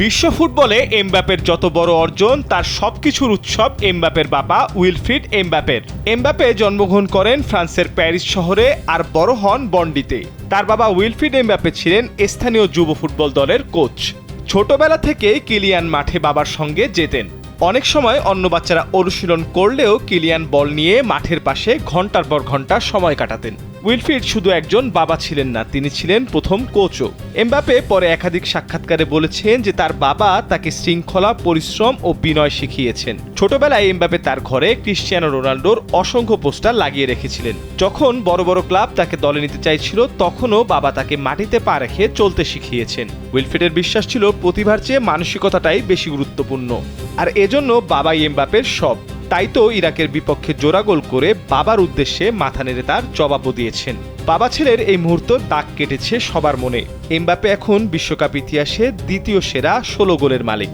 বিশ্ব ফুটবলে এমবাপের যত বড় অর্জন তার সবকিছুর উৎসব এমবাপের বাবা উইলফ্রিড এমবাপের। এমবাপে জন্মগ্রহণ করেন ফ্রান্সের প্যারিস শহরে আর বড় হন বন্ডিতে। তার বাবা উইলফ্রিড এমবাপে ছিলেন স্থানীয় যুব ফুটবল দলের কোচ। ছোটবেলা থেকে কিলিয়ান মাঠে বাবার সঙ্গে যেতেন। অনেক সময় অন্য বাচ্চারা অনুশীলন করলেও কিলিয়ান বল নিয়ে মাঠের পাশে ঘন্টার পর ঘন্টা সময় কাটাতেন। উইলফ্রিড শুধু একজন বাবা ছিলেন না, তিনি ছিলেন প্রথম কোচও। এমবাপে পরে একাধিক সাক্ষাৎকারে বলেছেন যে তার বাবা তাকে শৃঙ্খলা, পরিশ্রম ও বিনয় শিখিয়েছেন। ছোটবেলায় এমবাপে তার ঘরে ক্রিশ্চিয়ানো রোনাল্ডোর অসংখ্য পোস্টার লাগিয়ে রেখেছিলেন। যখন বড় বড় ক্লাব তাকে দলে নিতে চাইছিল, তখনও বাবা তাকে মাটিতে পা রেখে চলতে শিখিয়েছেন। উইলফ্রিডের বিশ্বাস ছিল প্রতিভার চেয়ে মানসিকতাটাই বেশি গুরুত্বপূর্ণ, আর এজন্য বাবাই এমবাপের সব। তাই তো ইরাকের বিপক্ষে জোড়া গোল করে বাবার উদ্দেশ্যে মাথা নেড়ে তার জবাবও দিয়েছেন। বাবা ছেলের এই মুহূর্ত দাগ কেটেছে সবার মনে। এমবাপে এখন বিশ্বকাপ ইতিহাসে দ্বিতীয় সেরা 16 গোলের মালিক।